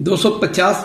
250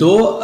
2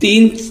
3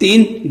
3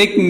1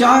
4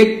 1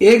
1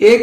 1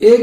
1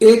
1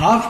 ½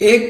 1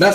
10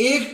1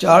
4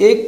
1